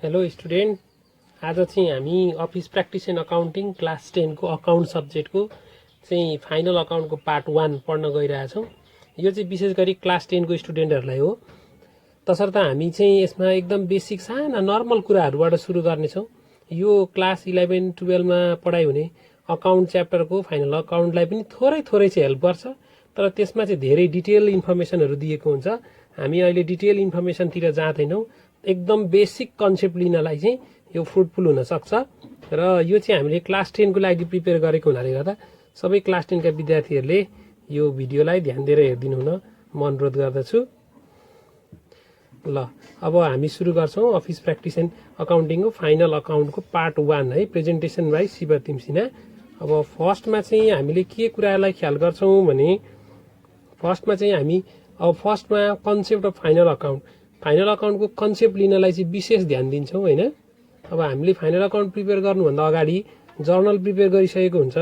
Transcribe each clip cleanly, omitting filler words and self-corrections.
Hello student, आज चाहिँ हामी office practice and accounting class 10 को अकाउन्ट सब्जेक्टको चाहिँ फाइनल अकाउन्टको पार्ट 1 पढ्न गइरहेछौँ। यो चाहिँ विशेष गरी क्लास 10 को स्टुडेन्टहरूलाई हो। तसर्थ हामी चाहिँ यसमा एकदम बेसिक साना नर्मल कुराहरूबाट सुरु गर्नेछौँ। यो क्लास 11 12 मा पढाइ हुने अकाउन्ट च्याप्टरको फाइनल अकाउन्टलाई पनि थोरै चाहिँ हेल्प गर्छ, तर त्यसमा चाहिँ धेरै डिटेल इन्फर्मेसनहरू दिएको हुन्छ। हामी अहिले डिटेल इन्फर्मेसनतिर जाँदैनौँ। एकदम बेसिक कन्सेप्ट लिनलाई चाहिँ यो फ्रुटफुल हुन सक्छ र यो चाहिँ हामीले क्लास 10 को लागि प्रिपेयर गरेको हुनाले गर्दा सबै क्लास 10 का विद्यार्थीहरूले यो भिडियोलाई ध्यान दिएर हेर्दिनु हुन म अनुरोध गर्दछु। ल अब हामी सुरु गर्छौं अफिस प्र्याक्टिस एन्ड अकाउन्टिङको फाइनल अकाउन्टको पार्ट 1 है, प्रेजेन्टेसन बाइ शिवतिम सिन्हा। अब फर्स्टमा चाहिँ हामीले के कुरालाई ख्याल गर्छौं भने फर्स्टमा चाहिँ हामी फर्स्टमा कन्सेप्ट अफ फाइनल अकाउन्टको कन्सेप्ट लिनलाई चाहिँ विशेष ध्यान दिन्छौं हैन। अब हामीले फाइनल अकाउन्ट प्रिपेयर गर्नुभन्दा अगाडि जर्नल प्रिपेयर गरिसकेको हुन्छ,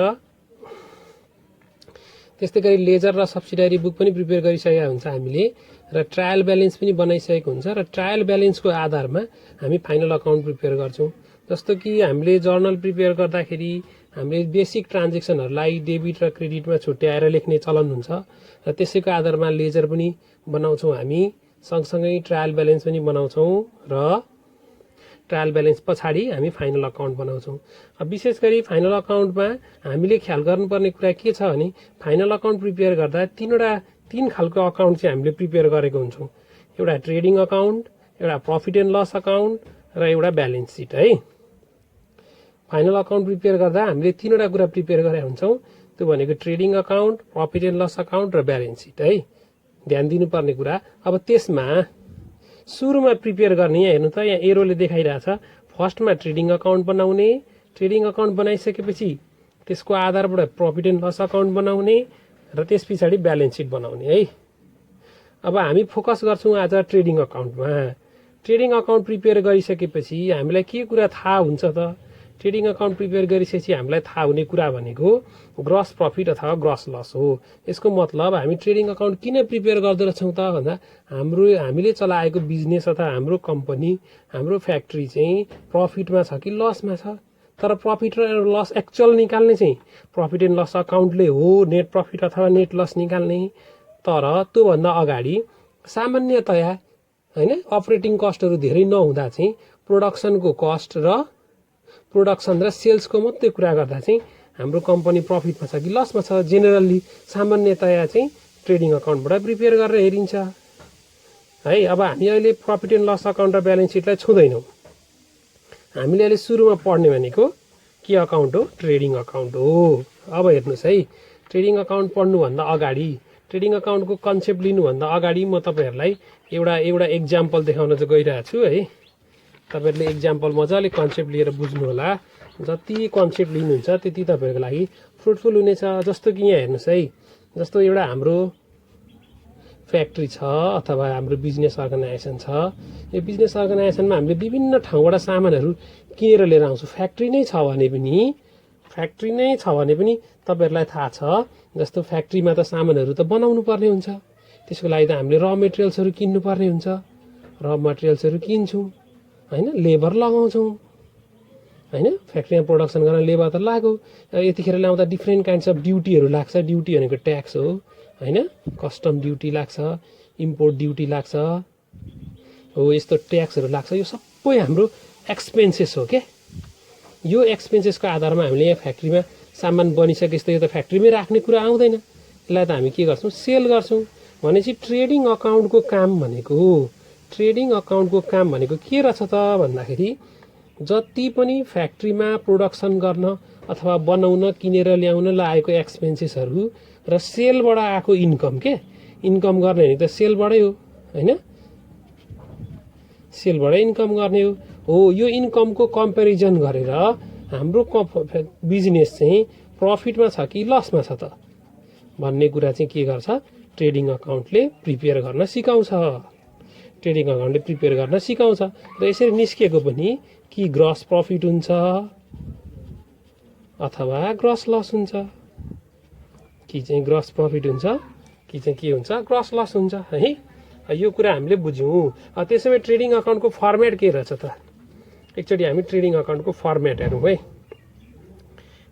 त्यस्तै गरी लेजर र सब्सिडारी बुक पनि प्रिपेयर गरिसकेका हुन्छ हामीले, र ट्रायल ब्यालेन्स पनि बनाइसकेको हुन्छ, र ट्रायल ब्यालेन्सको आधारमा हामी फाइनल अकाउन्ट प्रिपेयर गर्छौं। जस्तो कि हामीले जर्नल प्रिपेयर गर्दाखेरि हामीले बेसिक ट्रान्जेक्सनहरूलाई डेबिट र क्रेडिटमा छुट्याएर लेख्ने चलन हुन्छ, र त्यसैको आधारमा लेजर पनि बनाउँछौं हामी, सँगसँगै ट्रायल ब्यालेन्स पनि बनाउँछौं, र ट्रायल ब्यालेन्स पछाडि हामी फाइनल अकाउन्ट बनाउँछौं। अब विशेष गरी फाइनल अकाउन्टमा हामीले ख्याल गर्नुपर्ने कुरा के छ भने फाइनल अकाउन्ट प्रिपेयर गर्दा तीन खालको अकाउन्ट चाहिँ हामीले प्रिपेयर गरेको हुन्छौं। एउटा ट्रेडिङ अकाउन्ट, एउटा प्रॉफिट एन्ड लस अकाउन्ट र एउटा ब्यालेन्स सिट है। फाइनल अकाउन्ट प्रिपेयर गर्दा हामीले तीनवटा कुरा प्रिपेयर गरेका हुन्छौं, त्यो भनेको trading account, profit and loss account र ब्यालेन्स सिट है। ध्यान दिनुपर्ने कुरा। अब त्यसमा सुरुमा प्रिपेयर गर्ने, यहाँ हेर्नु त यहाँ एरोले देखाइरहेछ, फर्स्टमा ट्रेडिङ अकाउन्ट बनाउने, ट्रेडिङ अकाउन्ट बनाइसकेपछि त्यसको आधारबाट प्रॉफिट एन्ड लस अकाउन्ट बनाउने र त्यसपछि ब्यालेन्स सिट बनाउने है। अब हामी फोकस गर्छौं आज ट्रेडिङ अकाउन्टमा। ट्रेडिङ अकाउन्ट प्रिपेयर गरिसकेपछि हामीलाई के कुरा थाहा हुन्छ त? ट्रेडिङ अकाउन्ट प्रिपेयर गरिसकेपछि हामीलाई थाहा हुने कुरा भनेको ग्रस प्रॉफिट अथवा ग्रस लस हो। यसको मतलब हामी ट्रेडिङ अकाउन्ट किन प्रिपेयर गर्दै रहेछौं त भन्दा हामीले चलाएको बिजनेस अथवा हाम्रो कम्पनी, हाम्रो फ्याक्ट्री चाहिँ प्रॉफिटमा छ कि लसमा छ। तर प्रॉफिट र लस एक्चुअल निकाल्ने चाहिँ प्रॉफिट एन्ड लस अकाउन्टले हो, नेट प्रॉफिट अथवा नेट लस निकाल्ने। तर त्यो भन्दा अगाडि सामान्यतया हैन अपरेटिङ कस्टहरु धेरै नहुँदा चाहिँ प्रोडक्सन र सेल्सको मात्रै कुरा गर्दा चाहिँ हाम्रो कम्पनी प्रॉफिटमा छ कि लसमा छ, जेनेरली सामान्यतया चाहिँ ट्रेडिङ अकाउन्टबाट प्रिपेयर गरेर हेरिन्छ है। अब हामी अहिले प्रॉफिट एन्ड लस अकाउन्ट र ब्यालेन्स सिटलाई छुँदैनौं। हामीले अहिले सुरुमा पढ्ने भनेको के अकाउन्ट हो? ट्रेडिङ अकाउन्ट हो। अब हेर्नुस् है, ट्रेडिङ अकाउन्ट पढ्नुभन्दा अगाडि, ट्रेडिङ अकाउन्टको कन्सेप्ट लिनुभन्दा अगाडि म तपाईहरुलाई एउटा एक्जाम्पल देखाउन चाहिँ गइरहेको छु है। तपाईहरुले एक्जाम्पल मजाले कन्सेप्ट लिएर बुझ्नु होला। जति कन्सेप्ट लिनुहुन्छ त्यति तपाईहरुको लागि फ्रुटफुल हुनेछ। जस्तो कि यहाँ हेर्नुस् है, जस्तो एउटा हाम्रो फ्याक्ट्री छ अथवा हाम्रो बिजनेस अर्गनाइजेसन छ। यो बिजनेस अर्गनाइजेसनमा हामीले विभिन्न ठाउँबाट सामानहरू किनेर लिएर आउँछौँ। फ्याक्ट्री नै छ भने पनि तपाईहरुलाई थाहा छ, जस्तो फ्याक्ट्रीमा त सामानहरू त बनाउनु पर्ने हुन्छ। त्यसको लागि त हामीले र मेटेरियल्सहरू किन्नु पर्ने हुन्छ। र मेटेरियल्सहरू किन्छौँ हैन, लेबर लगाउँछौँ हैन। फ्याक्ट्रीमा प्रोडक्सन गर्न लेबर त लाग्यो। यतिखेर ल्याउँदा डिफ्रेन्ट काइन्ड्स अफ ड्युटीहरू लाग्छ। ड्युटी भनेको ट्याक्स हो हैन, कस्टम ड्युटी लाग्छ, इम्पोर्ट ड्युटी लाग्छ हो, यस्तो ट्याक्सहरू लाग्छ। यो सबै हाम्रो एक्सपेन्सेस हो के। यो एक्सपेन्सेसको आधारमा हामीले यहाँ फ्याक्ट्रीमा सामान बनिसकेपछि त यो त फ्याक्ट्रीमै राख्ने कुरा आउँदैन। यसलाई त हामी के गर्छौं? सेल गर्छौं। भनेपछि ट्रेडिङ अकाउन्टको काम भनेको के रहेछ त भन्दाखेरि जति पनि फ्याक्ट्रीमा प्रोडक्सन गर्न अथवा बनाउन, किनेर ल्याउन लागेको एक्सपेन्सेसहरू र सेलबाट आएको इन्कम के। इन्कम गर्ने भने त सेलबाटै हो हैन, सेलबाटै इन्कम गर्ने हो। यो इन्कमको कम्पेरिजन गरेर हाम्रो बिजनेस चाहिँ प्रॉफिटमा छ कि लसमा छ त भन्ने कुरा चाहिँ के गर्छ? ट्रेडिङ अकाउन्टले प्रिपेयर गर्न सिकाउँछ। र यसरी निस्किएको पनि कि ग्रस प्रॉफिट हुन्छ अथवा ग्रस लस हुन्छ, कि चाहिँ ग्रस प्रॉफिट हुन्छ कि चाहिँ के हुन्छ? ग्रस लस हुन्छ है। यो कुरा हामीले बुझ्यौं। त्यसैले ट्रेडिङ अकाउन्टको फर्मेट के रहेछ त? एकचोटि हामी ट्रेडिङ अकाउन्टको फर्मेट हेरौँ है।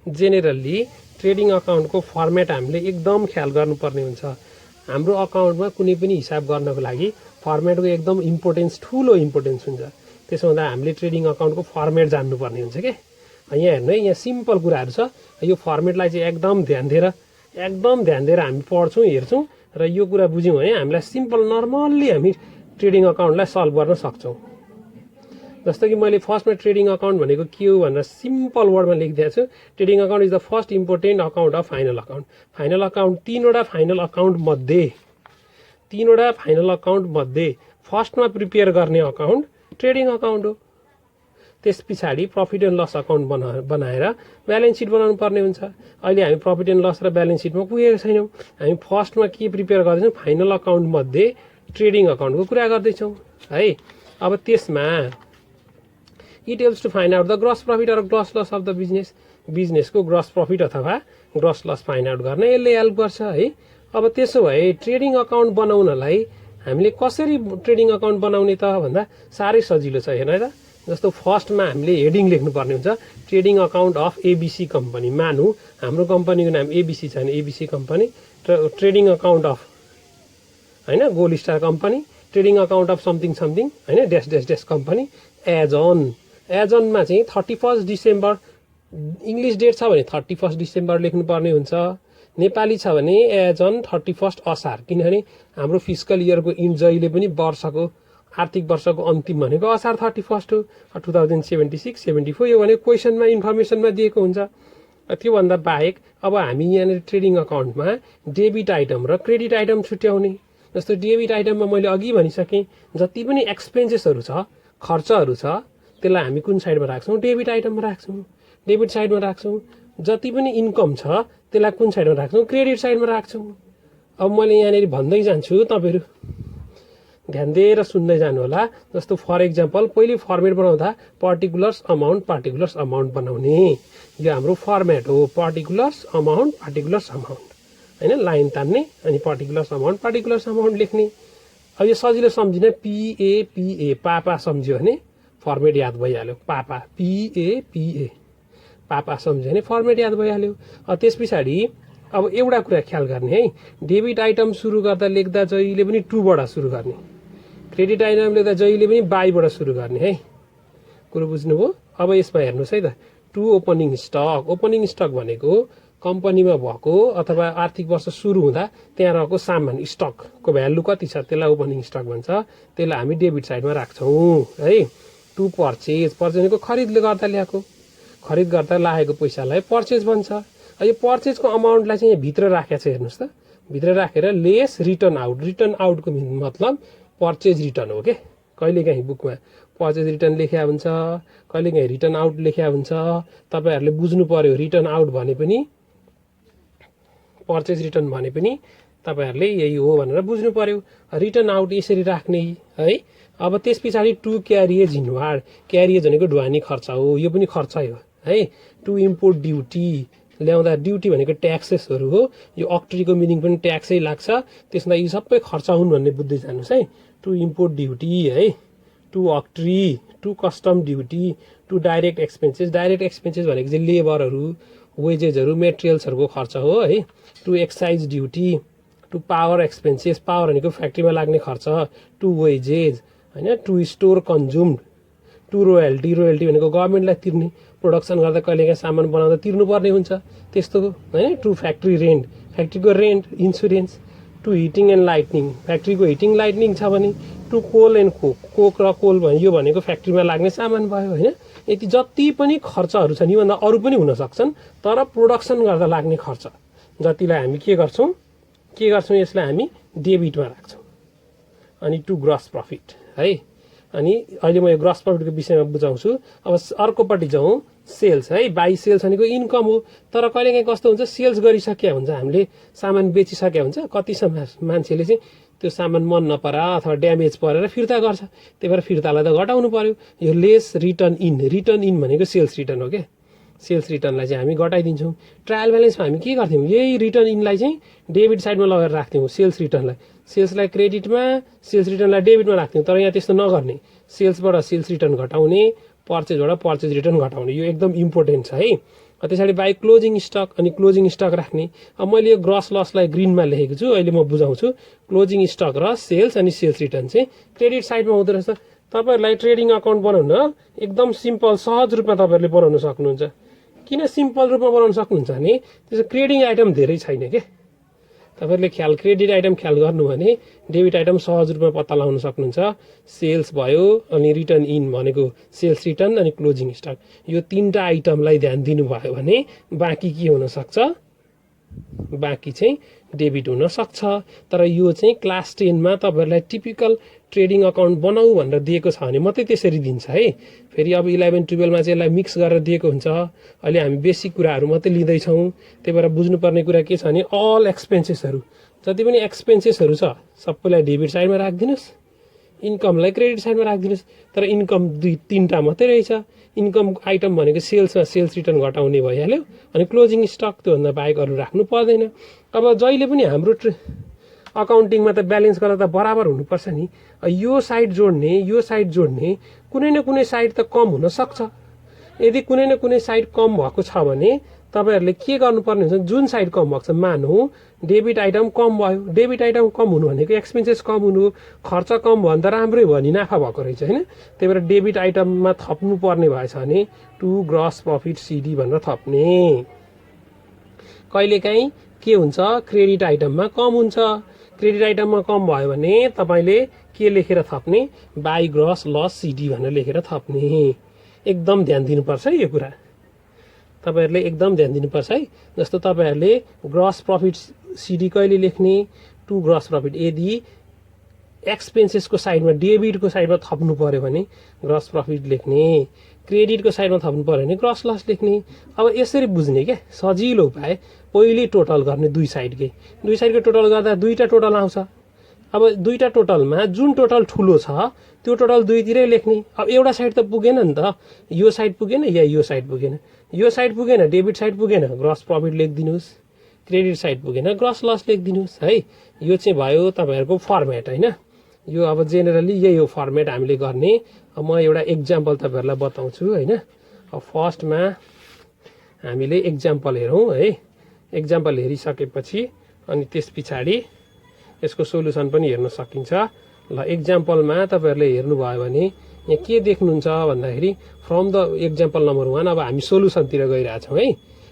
जेनेरली ट्रेडिङ अकाउन्टको फर्मेट हामीले एकदम ख्याल गर्नुपर्ने हुन्छ। हाम्रो अकाउन्टमा कुनै पनि हिसाब गर्नको लागि फर्मेटको एकदम ठुलो इम्पोर्टेन्स हुन्छ। त्यसो हुँदा हामीले ट्रेडिङ अकाउन्टको फर्मेट जान्नुपर्ने हुन्छ के। यहाँ हेर्नु है, यहाँ सिम्पल कुराहरू छ। यो फर्मेटलाई चाहिँ एकदम ध्यान दिएर हामी पढ्छौँ, हेर्छौँ र यो कुरा बुझ्यौँ भने हामीलाई सिम्पल नर्मल्ली हामी ट्रेडिङ अकाउन्टलाई सल्भ गर्न सक्छौँ। जस्तो कि मैले फर्स्टमा ट्रेडिङ अकाउन्ट भनेको के हो भनेर सिम्पल वर्डमा लेखिदिएको छु। Trading account is the first important account of final account. Final account तीनवटा फाइनल अकाउन्ट मध्ये फर्स्टमा प्रिपेयर गर्ने अकाउन्ट ट्रेडिङ अकाउन्ट हो। त्यस पछाडि प्रफिट एन्ड लस अकाउन्ट बनाएर ब्यालेन्स सिट बनाउनु पर्ने हुन्छ। अहिले हामी प्रफिट एन्ड लस र ब्यालेन्स सिटमा पुगेको छैनौँ। हामी फर्स्टमा के प्रिपेयर गर्दैछौँ, फाइनल अकाउन्ट मध्ये ट्रेडिङ अकाउन्टको कुरा गर्दैछौँ है। अब त्यसमा it helps to find out the gross profit or gross loss of the बिजनेसको ग्रस प्रफिट अथवा ग्रस लस फाइन्ड आउट गर्न यसले हेल्प गर्छ है। अब त्यसो भए ट्रेडिङ अकाउन्ट बनाउनलाई हामीले कसरी ट्रेडिङ अकाउन्ट बनाउने त भन्दा साह्रै सजिलो छ। हेर्नु है त, जस्तो फर्स्टमा हामीले हेडिङ लेख्नुपर्ने हुन्छ, trading account of ABC company. मानौँ हाम्रो कम्पनीको नाम एबिसी छ भने ABC company, trading account of होइन gold star company, trading account of something होइन ड्यास ड्यास ड्यास कम्पनी एजनमा चाहिँ 31 डिसेम्बर इङ्ग्लिस डेट छ भने 31 डिसेम्बर लेख्नुपर्ने हुन्छ। नेपाली छ भने एज अन 31 असार, किनभने हाम्रो फिस्कल इयरको इन्ड जहिले पनि वर्षको आर्थिक वर्षको अन्तिम भनेको असार 31 हो 2076-74। यो भने क्वेसनमा इन्फर्मेसनमा दिएको हुन्छ। त्योभन्दा बाहेक अब हामी यहाँनिर ट्रेडिङ अकाउन्टमा डेबिट आइटम र क्रेडिट आइटम छुट्याउने। जस्तो डेबिट आइटममा मैले अघि भनिसकेँ, जति पनि एक्सपेन्सेसहरू छ, खर्चहरू छ, त्यसलाई हामी कुन साइडमा राख्छौँ, डेबिट आइटममा राख्छौँ, डेबिट साइडमा राख्छौँ। जति पनि इन्कम छ त्यसलाई कुन साइडमा राख्छौँ, क्रेडिट साइडमा राख्छौँ। अब मैले यहाँनिर भन्दै जान्छु, तपाईँहरू ध्यान दिएर सुन्दै जानु होला। जस्तो फर इक्जाम्पल पहिले फर्मेट बनाउँदा पर्टिकुलर्स अमाउन्ट बनाउने, यो हाम्रो फर्मेट हो। पर्टिकुलर्स अमाउन्ट होइन, लाइन तान्ने अनि पर्टिकुलर्स अमाउन्ट लेख्ने। अब यो सजिलो सम्झिन, पिए पापा सम्झ्यो भने फर्मेट याद भइहाल्यो। पापा सम्झ्यो भने फर्मेट याद भइहाल्यो। त्यस पछाडि अब एउटा कुरा ख्याल गर्ने है, डेबिट आइटम सुरु गर्दा लेख्दा जहिले पनि 2 बाट सुरु गर्ने, क्रेडिट आइटम लेख्दा जहिले पनि बाईबाट सुरु गर्ने है। कुरो बुझ्नुभयो? अब यसमा हेर्नुहोस् है त, टु ओपनिङ स्टक भनेको कम्पनीमा भएको अथवा आर्थिक वर्ष सुरु हुँदा त्यहाँ रहेको सामान स्टकको भ्यालु कति छ त्यसलाई ओपनिङ स्टक भन्छ। त्यसलाई हामी डेबिट साइडमा राख्छौँ है। टु पर्चेज भनेको खरिद गर्दा लागेको पैसालाई पर्चेज भन्छ। यो पर्चेजको अमाउन्टलाई चाहिँ यहाँ भित्र राखेको छ, हेर्नुहोस् त, भित्र राखेर लेस रिटर्न आउटको मतलब पर्चेज रिटर्न हो के। कहिलेकाहीँ बुकमा पर्चेज रिटर्न लेख्या हुन्छ, कहिलेकाहीँ रिटर्न आउट लेख्या हुन्छ। तपाईँहरूले बुझ्नु पर्यो, रिटर्न आउट भने पनि पर्चेज रिटर्न भने पनि तपाईँहरूले यही हो भनेर बुझ्नु पर्यो। रिटर्न आउट यसरी राख्ने है। अब त्यस पछाडि टु क्यारिएज इनवार्ड, क्यारिएज भनेको ढुवानी खर्च हो, यो पनि खर्चै हो है। टु इम्पोर्ट ड्युटी, ल्याउँदा ड्युटी भनेको ट्याक्सेसहरू हो। यो अक्ट्रीको मिनिङ पनि ट्याक्सै लाग्छ, त्यसमा यी सबै खर्च हुन् भन्ने बुझ्दै जानुहोस् है। टु इम्पोर्ट ड्युटी है, to octroi, to custom duty, to direct expenses भनेको चाहिँ लेबरहरू, वेजेसहरू, मेटेरियल्सहरूको खर्च हो है। To excise duty, to power expenses, power भनेको फ्याक्ट्रीमा लाग्ने खर्च, टु वेजेज होइन, to store consumed, to royalty भनेको गभर्मेन्टलाई तिर्ने, प्रोडक्सन गर्दा कहिलेकाहीँ सामान बनाउँदा तिर्नुपर्ने हुन्छ त्यस्तो होइन। टु फ्याक्ट्री रेन्ट, फ्याक्ट्रीको rent, insurance, to heating and lightning, फ्याक्ट्रीको हिटिङ लाइटनिङ छ भने, टु कोल एन्ड कोक र कोल यो भनेको फ्याक्ट्रीमा लाग्ने सामान भयो होइन। यति जति पनि खर्चहरू छन्, योभन्दा अरू पनि हुन सक्छन्, तर प्रोडक्सन गर्दा लाग्ने खर्च जतिलाई हामी के गर्छौँ यसलाई हामी डेबिटमा राख्छौँ। अनि टु ग्रस प्रफिट है। अनि अहिले म यो ग्रस प्रफिटको विषयमा बुझाउँछु। अब अर्कोपट्टि जाउँ, सेल्स है। बाई सेल्स भनेको इन्कम हो, तर कहिलेकाहीँ कस्तो हुन्छ, सेल्स गरिसक्या हुन्छ, हामीले सामान बेचिसक्या हुन्छ, कति मान्छेले चाहिँ त्यो सामान मन नपरा अथवा ड्यामेज परेर फिर्ता गर्छ, त्यही भएर फिर्तालाई त घटाउनु पर्यो। यो लेस रिटर्न इन भनेको सेल्स रिटर्न हो क्या। सेल्स रिटर्नलाई चाहिँ हामी घटाइदिन्छौँ। ट्रायल ब्यालेन्समा हामी के गर्थ्यौँ, यही रिटर्न इनलाई चाहिँ डेबिट साइडमा लगेर राख्थ्यौँ। सेल्सलाई क्रेडिटमा, सेल्स रिटर्नलाई डेबिटमा राख्थ्यौँ। तर यहाँ त्यस्तो नगर्ने, सेल्सबाट सेल्स रिटर्न घटाउने, पर्चेजबाट पर्चेज रिटर्न घटाउने, यो एकदम इम्पोर्टेन्ट छ है। त्यसरी बाई क्लोजिङ स्टक, अनि क्लोजिङ स्टक राख्ने। अब मैले यो ग्रस लसलाई ग्रिनमा लेखेको छु, अहिले म बुझाउँछु। क्लोजिङ स्टक र सेल्स अनि सेल्स रिटर्न चाहिँ क्रेडिट साइडमा हुँदो रहेछ। तपाईँहरूलाई ट्रेडिङ अकाउन्ट बनाउन एकदम सिम्पल सहज रूपमा तपाईँहरूले बनाउन सक्नुहुन्छ। किन सिम्पल रूपमा बनाउन सक्नुहुन्छ भने त्यसको क्रेडिङ आइटम धेरै छैन के। तपाईँहरूले क्रेडिट आइटम ख्याल गर्नु भने डेबिट आइटम सहज रूपमा पत्ता लगाउन सक्नुहुन्छ। सेल्स भयो, अनि रिटर्न इन भनेको सेल्स रिटर्न अनि क्लोजिङ स्टक, यो तीनटा आइटमलाई ध्यान दिनुभयो भने बाँकी के हुन सक्छ, बाँकी चाहिँ डेबिट हुन सक्छ। तर यो चाहिँ क्लास 10 मा तपाईँहरूलाई टिपिकल ट्रेडिङ अकाउन्ट बनाऊ भनेर दिएको छ भने मात्रै त्यसरी दिन्छ है। फेरि अब 11-12 मा चाहिँ यसलाई मिक्स गरेर दिएको हुन्छ। अहिले हामी बेसिक कुराहरू मात्रै लिँदैछौँ। त्यही भएर बुझ्नुपर्ने कुरा के छ भने अल एक्सपेन्सेसहरू, जति पनि एक्सपेन्सेसहरू छ सबैलाई डेबिट साइडमा राखिदिनुहोस्, इन्कमलाई क्रेडिट साइडमा राखिदिनुहोस्। तर इन्कम 2-3टा मात्रै रहेछ। इन्कम आइटम भनेको सेल्समा सेल्स रिटर्न घटाउने भइहाल्यो, अनि क्लोजिङ स्टक त्योभन्दा बाहेक अरू राख्नु पर्दैन। अब जहिले पनि हाम्रो अकाउन्टिङमा त ब्यालेन्स गर्दा त बराबर हुनुपर्छ नि। यो साइड जोड्ने, यो साइड जोड्ने, कुनै न कुनै साइड त कम हुन सक्छ। यदि कुनै न कुनै साइड कम भएको छ भने तपाईँहरूले के गर्नुपर्ने हुन्छ, जुन साइड कम भएको छ, मानौँ डेबिट आइटम कम भयो, डेबिट आइटम कम हुनु भनेको एक्सपेन्सेस कम हुनु, खर्च कम भयो भने त राम्रै भयो नि, नाफा भएको रहेछ होइन। त्यही भएर डेबिट आइटममा थप्नु पर्ने भएछ भने टु ग्रस प्रफिट सिडी भनेर थप्ने। कहिलेकाहीँ के हुन्छ, क्रेडिट आइटममा कम हुन्छ। क्रेडिट आइटममा कम भयो भने तपाईँले के लेखेर थप्ने, बाई ग्रस लस सिडी भनेर लेखेर थप्ने। एकदम ध्यान दिनुपर्छ है यो कुरा, तपाईँहरूले एकदम ध्यान दिनुपर्छ है। जस्तो तपाईँहरूले ग्रस प्रफिट सिडी कहिले लेख्ने, टु ग्रस प्रफिट। यदि एक्सपेन्सेसको साइडमा डेबिटको साइडमा थप्नु पर्यो भने ग्रस प्रफिट लेख्ने, क्रेडिटको साइडमा थप्नु पर्यो भने ग्रस लस लेख्ने। अब यसरी बुझ्ने क्या सजिलो उपाय, पहिले टोटल गर्ने दुई साइडको टोटल गर्दा दुईटा टोटल आउँछ। अब दुईटा टोटलमा जुन टोटल ठुलो छ त्यो टोटल दुईतिरै लेख्ने। अब एउटा साइड त पुगेन नि त, यो साइड पुगेन या यो साइड पुगेन, यो साइड पुगेन डेबिट साइड पुगेन ग्रस प्रफिट लेखिदिनुहोस्, क्रेडिट साइड पुगेन ग्रस लस लेखिदिनुहोस् है। यो चाहिँ भयो तपाईँहरूको फर्मेट होइन। यो अब जेनरली यही हो फर्मेट हामीले गर्ने। अब म एउटा एक्जाम्पल तपाईँहरूलाई बताउँछु होइन। अब फर्स्टमा हामीले एक्जाम्पल हेरौँ है। एक्जाम्पल हेरिसकेपछि अनि त्यस पछाडि यसको सोल्युसन पनि हेर्न सकिन्छ। ल एक्जाम्पलमा तपाईँहरूले हेर्नुभयो भने यहाँ के देख्नुहुन्छ भन्दाखेरि फ्रम द एक्जाम्पल नम्बर 1 अब हामी सोल्युसनतिर गइरहेछौँ है।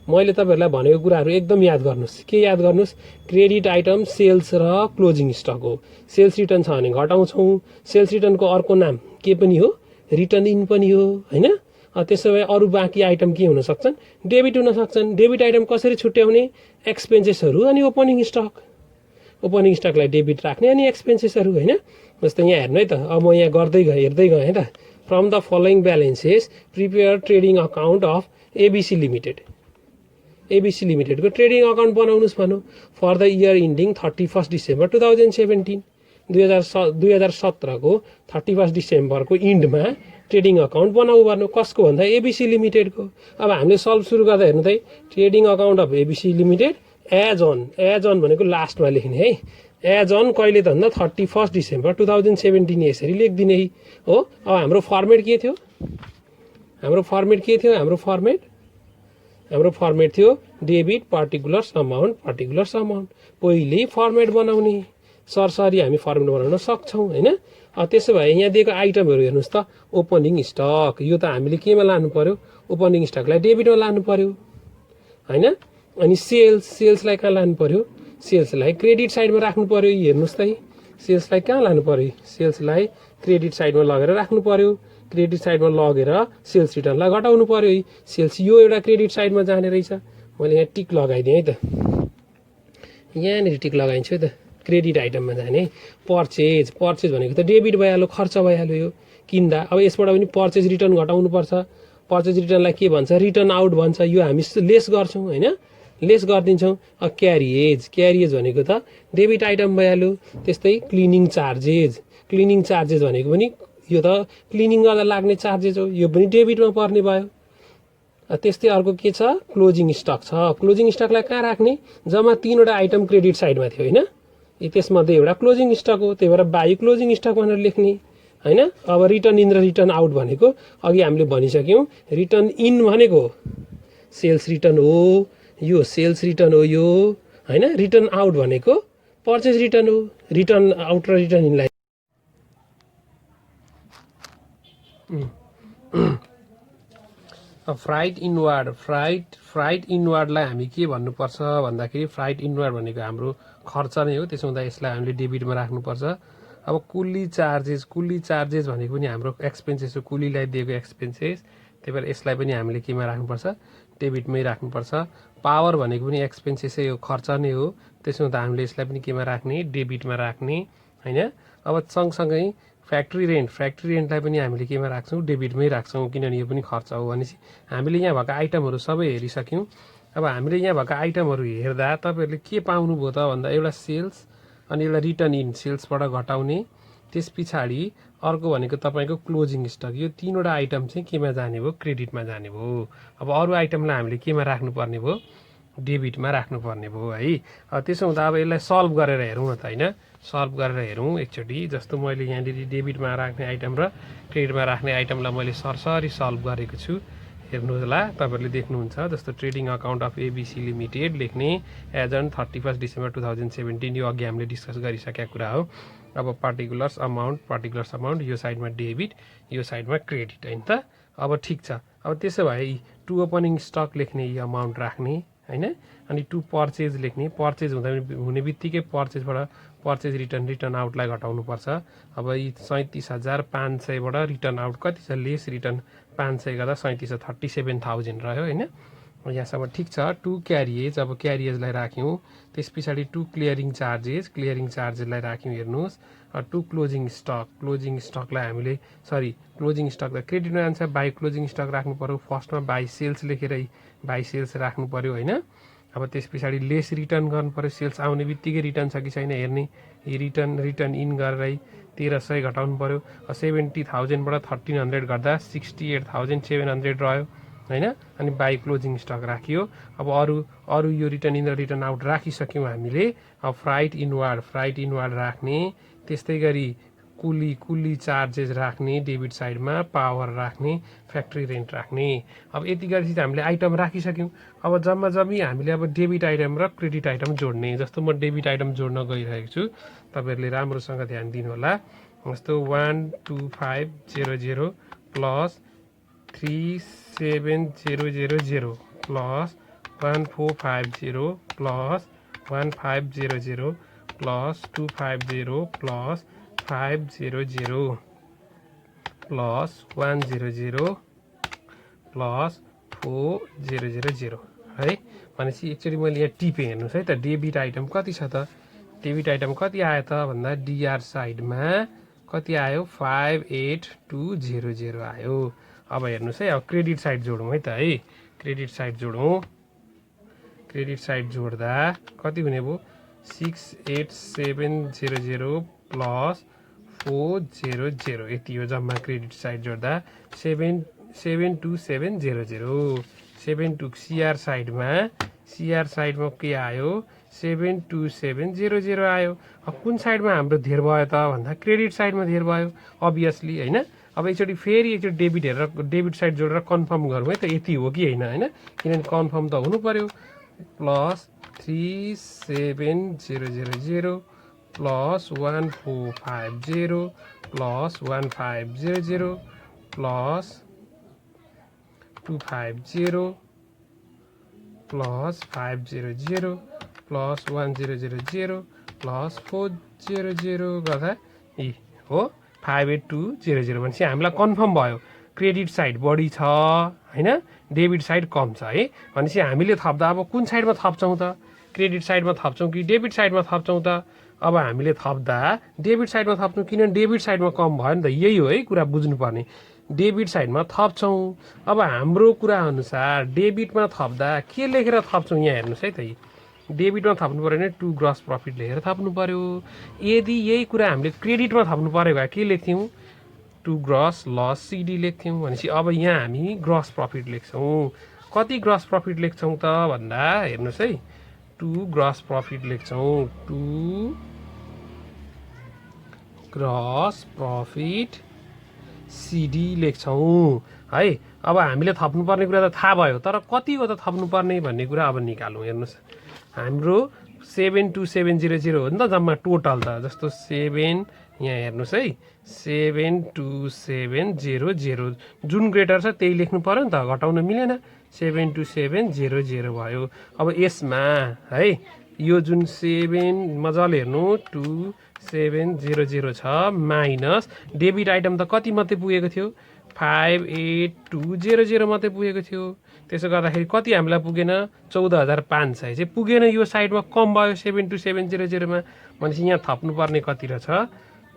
मैले तपाईँहरूलाई भनेको कुराहरू एकदम याद गर्नुहोस्। के याद गर्नुहोस्, क्रेडिट आइटम सेल्स र क्लोजिङ स्टक हो। सेल्स रिटर्न छ भने घटाउँछौँ। सेल्स रिटर्नको अर्को नाम के पनि हो, रिटर्न इन पनि हो होइन। त्यसो भए अरू बाँकी आइटम के हुन सक्छन्, डेबिट हुन सक्छन्। डेबिट आइटम कसरी छुट्याउने, एक्सपेन्सेसहरू अनि ओपनिङ स्टक। ओपनिङ स्टकलाई डेबिट राख्ने अनि एक्सपेन्सेसहरू होइन। जस्तो यहाँ हेर्नु है त, अब म यहाँ गर्दै गएँ हेर्दै गएँ त। From the following balances prepare trading account of ABC limited. ABC लिमिटेडको ट्रेडिङ अकाउन्ट बनाउनुहोस् भनौँ for the year ending 31 December 2017। 2017 को 31 डिसेम्बरको इन्डमा ट्रेडिङ अकाउन्ट बनाऊ भन्नु। कसको भन्दा एबिसी लिमिटेडको। अब हामीले सल्भ सुरु गर्दा हेर्नु त, trading account of ABC limited as on भनेको लास्टमा लेख्ने है। एज अन कहिले त भन्दा 31 डिसेम्बर 2017 यसरी लेखिदिने हो। अब हाम्रो फर्मेट के थियो, हाम्रो फर्मेट थियो डेबिट पार्टिकुलर्स अमाउन्ट पहिले फर्मेट बनाउने। सरसरी हामी फर्मेट बनाउन सक्छौँ होइन। त्यसो भए यहाँ दिएको आइटमहरू हेर्नुहोस् त, ओपनिङ स्टक यो त हामीले केमा लानु पर्यो, ओपनिङ स्टकलाई डेबिटमा लानु पर्यो होइन। अनि सेल्सलाई कहाँ लानु पर्यो, सेल्सलाई क्रेडिट साइडमा राख्नु पर्यो। हेर्नुहोस् त, सेल्सलाई कहाँ लानु पर्यो, सेल्सलाई क्रेडिट साइडमा लगेर राख्नु पर्यो। क्रेडिट साइडमा लगेर सेल्स रिटर्नलाई घटाउनु पर्यो। सेल्स यो एउटा क्रेडिट साइडमा जाने रहेछ। मैले यहाँ टिक लगाइदिएँ है त, यहाँनिर टिक लगाइन्छु है त, क्रेडिट आइटममा जाने। पर्चेज भनेको त डेबिट भइहाल्यो, खर्च भइहाल्यो यो किन्दा। अब यसबाट पनि पर्चेज रिटर्न घटाउनुपर्छ। पर्चेज रिटर्नलाई के भन्छ, रिटर्न आउट भन्छ। यो हामी लेस गर्छौँ होइन, लेस गरिदिन्छौँ। क्यारिएज भनेको त डेबिट आइटम भइहाल्यो। त्यस्तै क्लिनिङ चार्जेस भनेको पनि यो त क्लिनिङ गर्दा लाग्ने चार्जेस हो, यो पनि डेबिटमा पर्ने भयो। त्यस्तै अर्को के छ, क्लोजिङ स्टक छ। क्लोजिङ स्टकलाई कहाँ राख्ने, जम्मा 3वटा आइटम क्रेडिट साइडमा थियो होइन। त्यसमध्ये एउटा क्लोजिङ स्टक हो, त्यही भएर बाई क्लोजिङ स्टक भनेर लेख्ने हैन। अब रिटर्न इन र रिटर्न आउट भनेको अघि हामीले भनिसक्यौँ। रिटर्न इन भनेको सेल्स रिटर्न हो, यो सेल्स रिटर्न हो यो, हैन। रिटर्न आउट भनेको पर्चेज रिटर्न हो। रिटर्न आउट र रिटर्न इनलाई फ्राइट इनवार्ड फ्राइट इनवार्डलाई हामी के भन्नुपर्छ भन्दाखेरि फ्राइट इनवार्ड भनेको हाम्रो खर्च नै हो। त्यसो हुँदा यसलाई हामीले डेबिटमा राख्नुपर्छ। अब कुल्ली चार्जेस भनेको पनि हाम्रो एक्सपेन्सेस हो, कुल्लीलाई दिएको एक्सपेन्सेस। त्यही भएर यसलाई पनि हामीले केमा राख्नुपर्छ, डेबिटमै राख्नुपर्छ। पावर भनेको पनि एक्सपेन्सेसै हो, खर्च नै हो। त्यसो हुँदा हामीले यसलाई पनि केमा राख्ने, डेबिटमा राख्ने, हैन। अब सँगसँगै फ्याक्ट्री रेन्टलाई पनि हामीले केमा राख्छौँ, डेबिटमै राख्छौँ, किनभने यो पनि खर्च हो। भनेपछि हामीले यहाँ भएका आइटमहरू सबै हेरिसक्यौँ। अब हामीले यहाँ भएका आइटमहरू हेर्दा तपाईँहरूले के पाउनुभयो त भन्दा एउटा सेल्स, अनि एउटा रिटर्न इन सेल्सबाट घटाउने, त्यस पछाडि अर्को भनेको तपाईँको क्लोजिङ स्टक। यो तीनवटा आइटम चाहिँ केमा जाने भयो, क्रेडिटमा जाने भयो। अब अरू आइटमलाई हामीले केमा राख्नुपर्ने भयो, डेबिटमा राख्नुपर्ने भयो है। त्यसो हुँदा अब यसलाई सल्भ गरेर हेरौँ न त, होइन। सल्भ गरेर हेरौँ एकचोटि। जस्तो मैले यहाँनिर डेबिटमा राख्ने आइटम र क्रेडिटमा राख्ने आइटमलाई मैले सरसरी सल्भ गरेको छु। हेर्नुहोस् होला, तपाईँहरूले देख्नुहुन्छ। जस्तो trading account of ABC limited लेख्ने एज अन 31 डिसेम्बर 2017, यो अघि हामीले डिस्कस गरिसकेका कुरा हो। अब पार्टिकुलर्स अमाउन्ट यो साइडमा डेबिट, यो साइडमा क्रेडिट, होइन त। अब ठिक छ। अब त्यसो भए टु ओपनिङ स्टक लेख्ने यो अमाउन्ट राख्ने, हैन। अनि टु पर्चेज लेख्ने, पर्चेज हुने बित्तिकै पर्चेज रिटर्न आउटलाई घटाउनुपर्छ। अब यी 37,500बाट रिटर्न आउट कति छ, लेस रिटर्न 500 गर्दा 37,000 रह्यो, होइन। यहाँसम्म ठिक छ। टु क्यारिएज, अब क्यारिएजलाई राख्यौँ। त्यस पछाडि टु क्लियरिङ चार्जेसलाई राख्यौँ। हेर्नुहोस्, टु क्लोजिङ स्टकलाई हामीले क्लोजिङ स्टक त क्रेडिटमा जान्छ, बाई क्लोजिङ स्टक राख्नु पऱ्यो। फर्स्टमा बाई सेल्स लेखेर बाई सेल्स राख्नु पऱ्यो, होइन। अब त्यस पछाडि लेस रिटर्न गर्नु पऱ्यो, सेल्स आउने बित्तिकै रिटर्न छ कि छैन हेर्ने। रिटर्न इन गरेर 1300 घटाउनु पऱ्यो। 70,000बाट 1300 गर्दा 68,700 रह्यो, होइन। अनि बाई क्लोजिङ स्टक राखियो। अब अरू यो रिटर्न इन र रिटर्न आउट राखिसक्यौँ हामीले। अब फ्राइट इनवार्ड राख्ने। त्यस्तै गरी कुली चार्जेस राख्ने डेबिट साइडमा, पावर राख्ने, फ्याक्ट्री रेन्ट राख्ने। अब यति गरेपछि हामीले आइटम राखिसक्यौँ। अब जम्मी हामीले अब डेबिट आइटम र क्रेडिट आइटम जोड्ने। जस्तो म डेबिट आइटम जोड्न गइरहेको छु, तपाईँहरूले राम्रोसँग ध्यान दिनु होला। जस्तो 12500 plus 3700 plus 1450 plus 1500 plus 250 plus 500 plus 100 plus 4000 है। भनेपछि एकचोटि मैले यहाँ टिपेँ, हेर्नुहोस् है त। डेबिट आइटम कति छ त, डेबिट आइटम कति आयो त भन्दा डिआर साइडमा कति आयो, 58200 आयो। अब हेर्नुहोस् है, अब क्रेडिट साइड जोडौँ है त है। क्रेडिट साइड जोड्दा कति हुने भयो, 68700 प्लस 400, यति हो जम्मा क्रेडिट साइड जोड्दा 72700। 72 सिआर साइडमा के आयो, 72700 आयो। अब कुन साइडमा हाम्रो धेर भयो त भन्दा क्रेडिट साइडमा धेर भयो अभियसली, होइन। अब एकचोटि डेबिट साइड जोडेर कन्फर्म गरौँ है त, यति हो कि होइन, किनभने कन्फर्म त हुनु पर्यो। Plus 37000 plus 1450 plus 1500 plus 250 plus 500 plus 1000 plus 400 गर्दा यी हो 58200। भनेपछि हामीलाई कन्फर्म भयो क्रेडिट साइड बढी छ, होइन, डेबिट साइड कम छ है। भनेपछि हामीले थप्दा अब कुन साइडमा थप्छौँ त, क्रेडिट साइडमा थप्छौँ कि डेबिट साइडमा थप्छौँ त। अब हामीले थप्दा डेबिट साइडमा थप्छौँ, किनभने डेबिट साइडमा कम भयो नि त। यही हो है कुरा बुझ्नुपर्ने, डेबिट साइडमा थप्छौँ। अब हाम्रो कुरा अनुसार डेबिटमा थप्दा के लेखेर थप्छौँ, यहाँ हेर्नुहोस् है त। डेबिटमा थप्नु पऱ्यो भने टु ग्रस प्रफिट लेखेर थप्नु पऱ्यो। यदि यही कुरा हामीले क्रेडिटमा थप्नु पऱ्यो भए के लेख्थ्यौँ, टु ग्रस लस सिडी लेख्थ्यौँ। भनेपछि अब यहाँ हामी ग्रस प्रफिट लेख्छौँ। कति ग्रस प्रफिट लेख्छौँ त भन्दा हेर्नुहोस् है, टु ग्रस प्रफिट लेख्छौँ। टु ग्रस प्रफिट सिडी लेख्छौँ है। अब हामीले थप्नुपर्ने कुरा त थाहा भयो, तर कति हो त थप्नुपर्ने भन्ने कुरा अब निकालौँ। हेर्नुहोस्, हाम्रो 72700 हो नि त जम्मा टोटल त, जस्तो 7 यहाँ हेर्नुहोस् है, 72700 जुन ग्रेटर छ त्यही लेख्नु पर्यो नि त, घटाउन मिलेन। 72700 भयो। अब यसमा है यो जुन 7 मजाले हेर्नु 2700 छ माइनस डेबिट आइटम त कति मात्रै पुगेको थियो, 58200 मात्रै पुगेको थियो। त्यसो गर्दाखेरि कति हामीलाई पुगेन, 14500 चाहिँ पुगेन। यो साइडमा कम भयो 72700 मा, भनेपछि यहाँ थप्नुपर्ने कति रहेछ,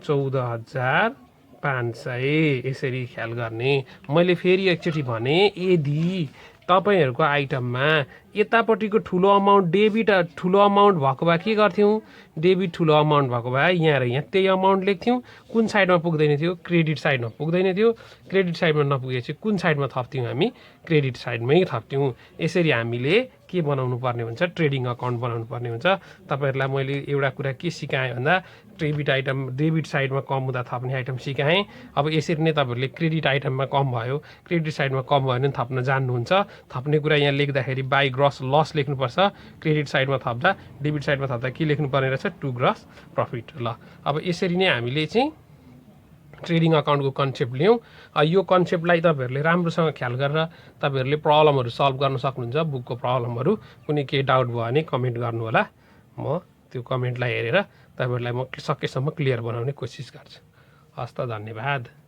14500। यसरी ख्याल गर्ने। मैले फेरि एकचोटि भने, यदि तपाईँहरूको आइटममा यतापट्टिको ठुलो अमाउन्ट डेबिट ठुलो अमाउन्ट भएको भए के गर्थ्यौँ, डेबिट ठुलो अमाउन्ट भएको भए यहाँ र यहाँ त्यही अमाउन्ट लेख्थ्यौँ। कुन साइडमा पुग्दैन थियो, क्रेडिट साइडमा पुग्दैन थियो। क्रेडिट साइडमा नपुगेपछि कुन साइडमा थप्थ्यौँ, हामी क्रेडिट साइडमै थप्थ्यौँ। यसरी हामीले के बनाउनु पर्ने हुन्छ, ट्रेडिङ अकाउन्ट बनाउनु पर्ने हुन्छ। तपाईँहरूलाई मैले एउटा कुरा के सिकाएँ भन्दा, डेबिट साइडमा कम हुँदा थप्ने आइटम सिकाएँ। अब यसरी नै तपाईँहरूले क्रेडिट आइटममा कम भयो, क्रेडिट साइडमा कम भयो भने थप्न जान्नुहुन्छ। थप्ने कुरा यहाँ लेख्दाखेरि बाई ग्रस लस लेख्नुपर्छ, क्रेडिट साइडमा थप्दा डेबिट साइडमा थप्दा के लेख्नुपर्ने रहेछ, टु ग्रस प्रफिट। ल अब यसरी नै हामीले चाहिँ ट्रेडिङ अकाउन्टको कन्सेप्ट लियौँ। यो कन्सेप्टलाई तपाईँहरूले राम्रोसँग ख्याल गरेर तपाईँहरूले प्रब्लमहरू सल्भ गर्न सक्नुहुन्छ। बुकको प्रब्लमहरू कुनै केही डाउट भयो भने कमेन्ट गर्नु होला, म त्यो कमेन्टलाई हेरेर तपाईँहरूलाई म सकेसम्म क्लियर बनाउने कोसिस गर्छु। हस् त, धन्यवाद।